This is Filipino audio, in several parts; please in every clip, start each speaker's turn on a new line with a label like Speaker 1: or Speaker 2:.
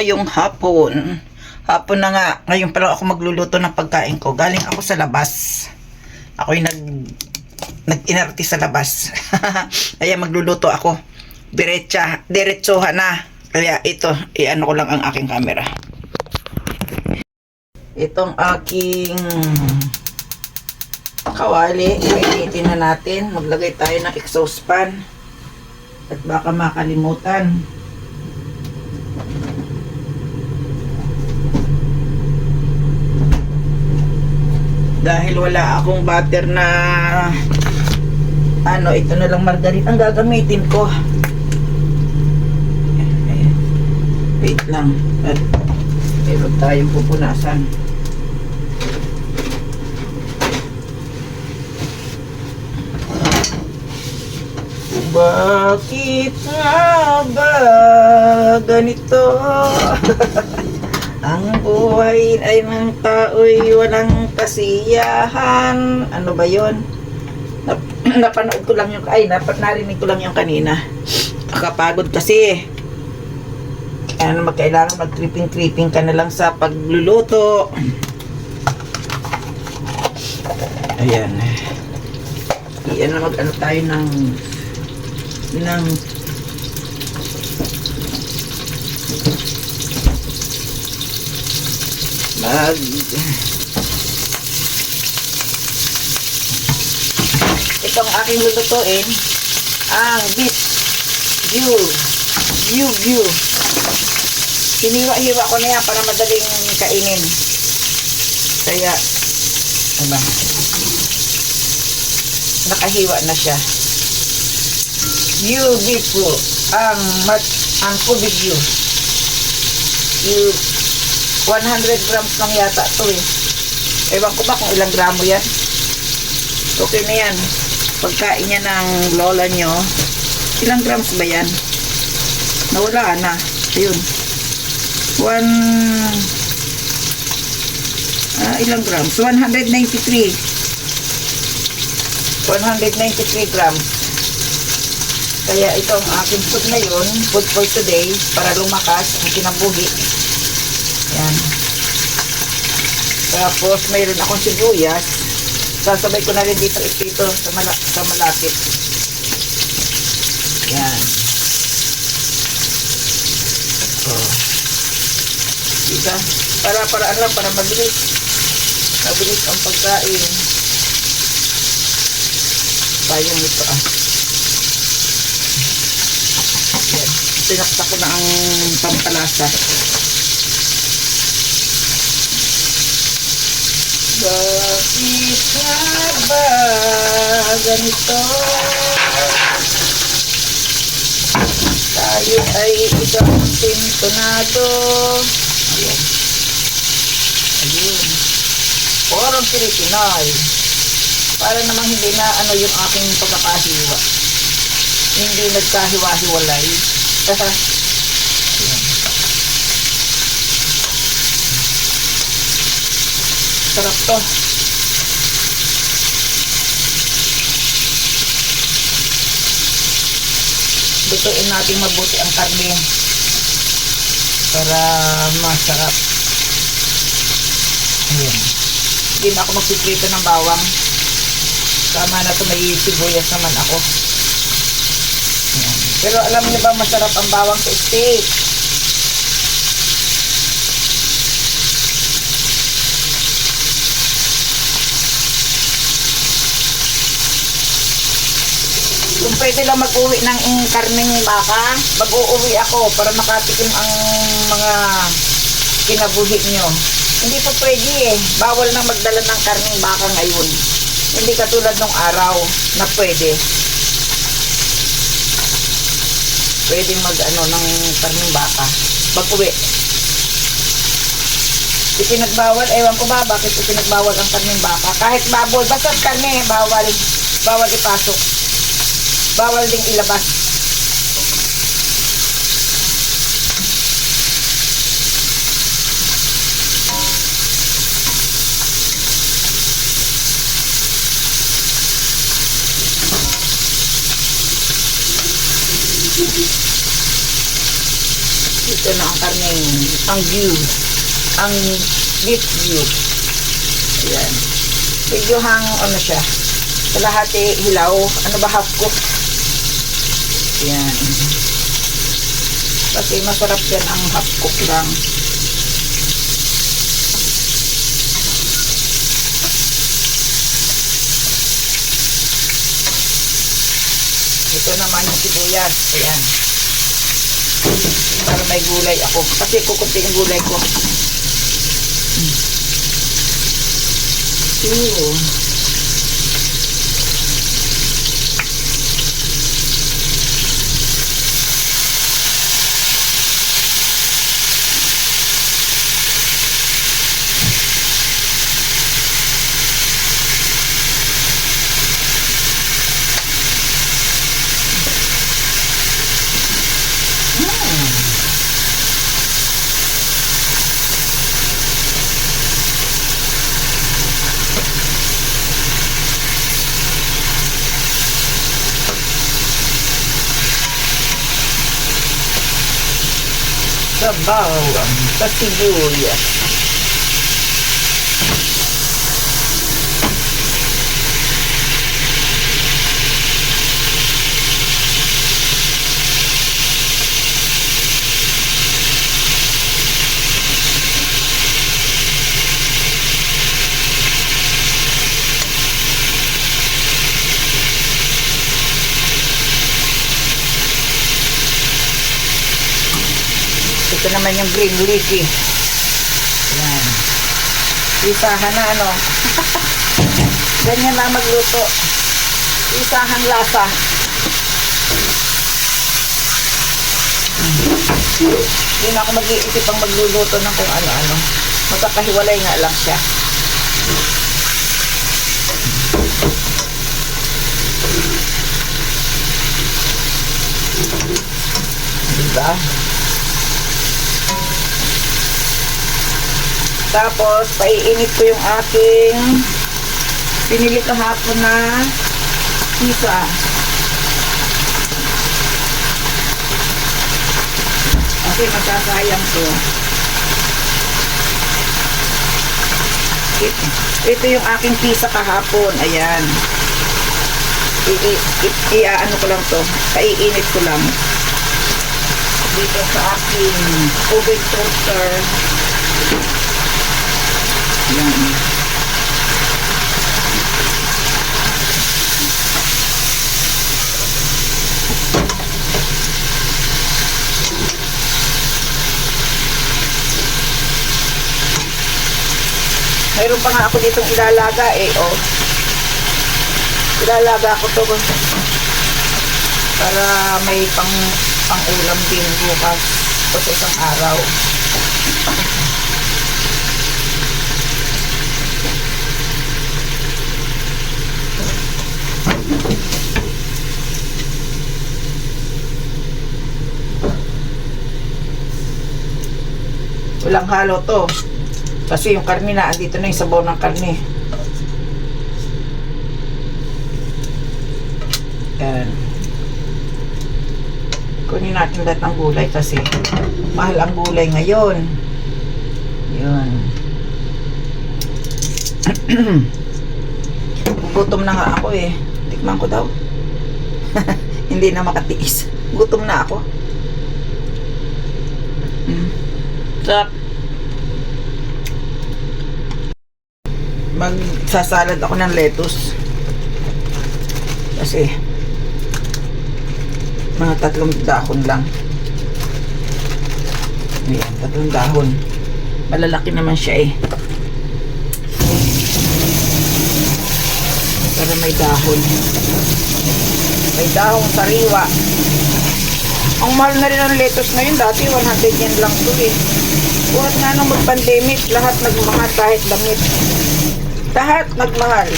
Speaker 1: ngayong hapon. Hapon na nga. Ngayon pa lang ako magluluto ng pagkain ko. Galing ako sa labas. Ako'y nag-inarte sa labas. Kaya magluluto ako. Diretsohan na. Kaya ito, i-ano ko lang ang aking camera. Itong aking kawali, iinitin na natin. Maglagay tayo ng exhaust fan. At baka makalimutan. Dahil wala akong butter na ito na lang margarine ang gagamitin ko. Ayan. Wait lang. At meron tayong pupunasan. Bakit nga ba ganito? Ang buhay ay ng tao'y walang kasiyahan. Ano ba yon? Napanood ko lang yung, narinig ko lang yung kanina. Nakapagod kasi. Kaya naman kailangan mag-tripping ka na lang sa pagluluto. Ayan. Iyan na mag-ano tayo ng itong aking lulutuin ang beef view. Hiniwa-hiwa ko na yan para madaling kainin. Kaya nakahiwa na siya. Beef ang Kobe view. 100 grams lang yata ito eh. Ewan ko ba kung ilang gramo yan. Okay na yan. Pagkain niya ng lola nyo, ilang grams ba yan? Nawala na. Ayun. Ilang grams? 193 grams. Kaya ito ang aking food ngayon, food for today, para lumakas ang kinabuhi. Yan. Tapos mayroon akong sibuyas. Sasabay ko na rin dito sa malapit. Yan. Oh. Diba? Para mabilis. Mabilis ang pagkain. Sayang ito Yan. Tinakta ko na ang pampalasa. Bakit nga ba ganito? Tayo ay isang sintonado. Ayan. Parang Pilipinay. Para namang hindi na yung aking pagkakahiwa. Hindi nagkahiwa-hiwalay. Sarap to. Lutuin natin mabuti ang karne para masarap. Ayan. Hindi na ako magpiprito ng bawang. Tama na ito, may sibuyas naman ako. Ayan. Pero alam niyo ba masarap ang bawang sa steak? Kung pwede lang mag-uwi ng karneng baka, mag-uuwi ako para makatikim ang mga kinabuhi nyo. Hindi pa pwede eh. Bawal na magdala ng karneng baka ngayon. Hindi katulad nung araw na pwede. Pwede ng karneng baka. Mag-uwi. Ipinagbawal, ewan ko ba bakit ipinagbawal ang karneng baka. Kahit baboy, basta karne, bawal ipasok. Bawal ding ilabas. Ito na ang karneng ang view, ang beef view. Ayan. Medyo ano siya, kalahati hilaw, ano ba, half cook. Ayan. Kasi masarap yan ang half cook lang. Ito naman yung sibuyas. Ayan. Para may gulay ako. Kasi kukunti yung gulay ko. Sabaw sa sibuyas. Ito naman yung green leafy. Ayan. Isahan na ano. Ganyan na magluto. Isahan lasa. Hindi na ako mag-iisip ang magluluto ng kung ano-ano. Magkakahiwalay nga lang siya. Diba? Tapos, paiinit ko yung aking pinili kahapon na pizza. Kasi masasayang to. Ito yung aking pizza kahapon. Ayan. Ano ko lang to. Paiinit ko lang. Dito sa aking oven toaster. Ayan. Mayroon pa nga ako ditong ilalaga oh. Ilalaga ko to para may pang ulam din bukas o sa isang araw. Walang halo to. Kasi yung karne na, dito na yung sabaw ng karne. Yan. Kunin natin lahat ng gulay kasi mahal ang gulay ngayon. Yun. Gutom na nga ako eh. Tikman ko daw. Hindi na makatiis. Gutom na ako. Sarap. Magsasalad ako ng lettuce. Kasi mga 3 dahon lang. Ayan, 3 dahon. Malalaki naman siya eh. Pero may dahon. May dahong sariwa. Ang mahal na rin ang lettuce ngayon. Dati 100 yen lang to eh. Buhat nga nung mag-pandemic, lahat nagmahal kahit damit. Lahat nagmahal.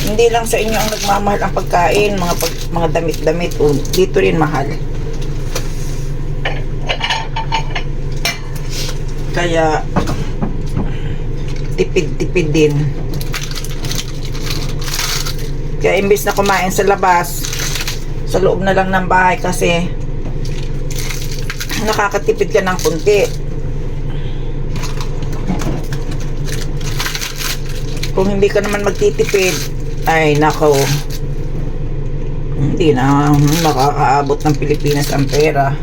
Speaker 1: Hindi lang sa inyo ang nagmamahal ang pagkain, mga damit-damit. O, dito rin mahal. Kaya tipid-tipid din. Kaya imbis na kumain sa labas, sa loob na lang ng bahay kasi nakakatipid ka ng kunti. Kung hindi ka naman magtitipid, ay nako, hindi na makakaabot ng Pilipinas ang pera.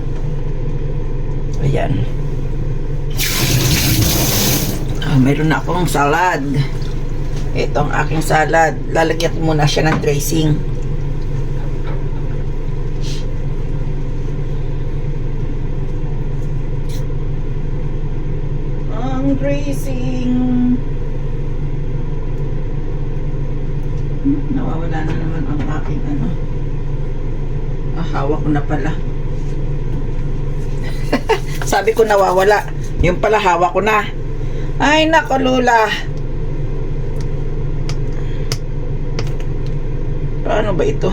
Speaker 1: Ayan. Meron na akong salad. Ito ang aking salad. Lalagyan ko muna siya ng dressing. Ang dressing. Nawawala na naman ang aking ano. Hawak ko na pala. Sabi ko nawawala. Yung pala hawak ko na. Ay nako Lola. Paano ba ito?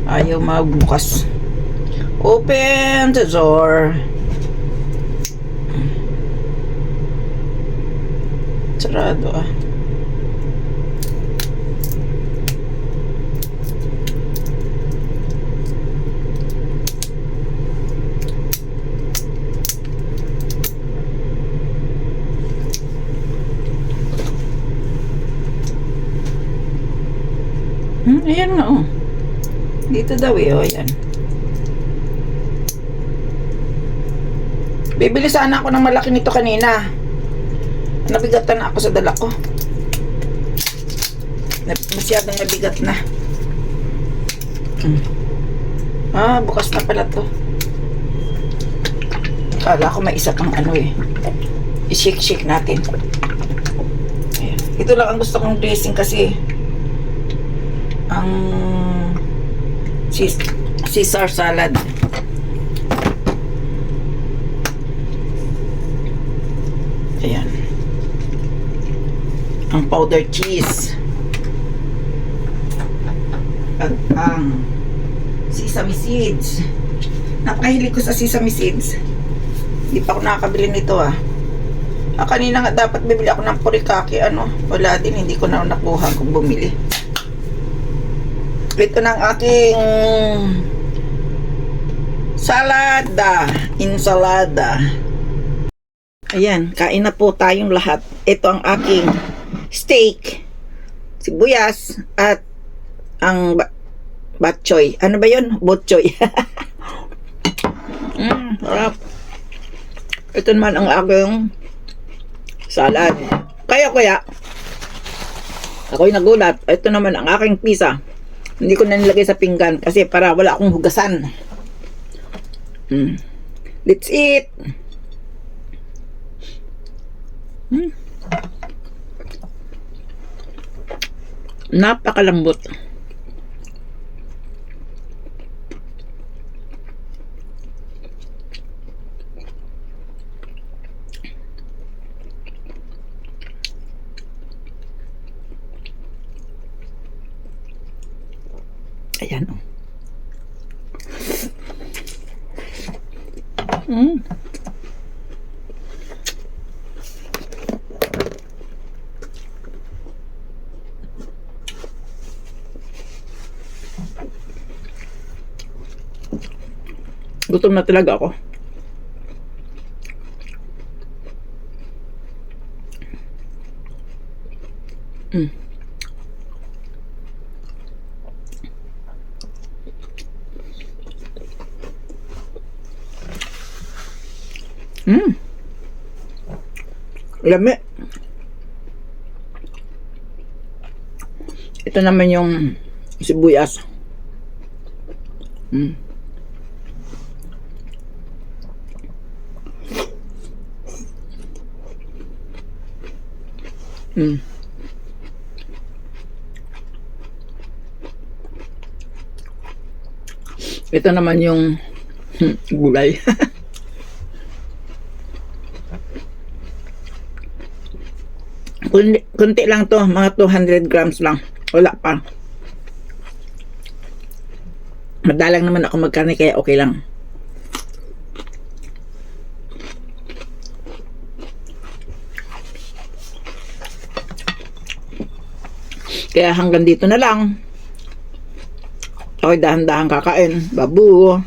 Speaker 1: Ayaw magbukas. Open the door. Sarado ah. Ayan nga oh. Dito daw eh, oh, ayan. Bibili sana ako ng malaki nito kanina. Nabigatan na ako sa dala ko. Masyadong nabigat na. Bukas na pala to. Kala ko may isa pang ano eh. I-shake-shake natin. Ayan. Ito lang ang gusto kong dressing kasi ang Caesar salad. Ayan. Ang powder cheese. At ang sesame seeds. Napakahilig ko sa sesame seeds. Hindi pa ako nakakabili nito ah. Kanina nga dapat bibili ako ng purikake ano. Wala din, hindi ko na nakuha kung bumili. Ito na ang aking ensalada. Ayan, kain na po tayong lahat. Ito ang aking steak, sibuyas, at ang batchoy. Ano ba yun? Botchoy. Sarap. Ito naman ang aking salad. Kaya, ako'y nagulat. Ito naman ang aking pizza. Hindi ko na nilagay sa pinggan kasi para wala akong hugasan. Let's eat. Napakalambot. Ayan o. Gutom na talaga ako. Lami. Ito naman yung sibuyas. Ito naman yung gulay. Kunti lang to, mga 200 grams lang. Wala pa. Madalang naman ako magkarne kaya okay lang. Kaya hanggang dito na lang. Ako'y dahan-dahan kakain. Babu.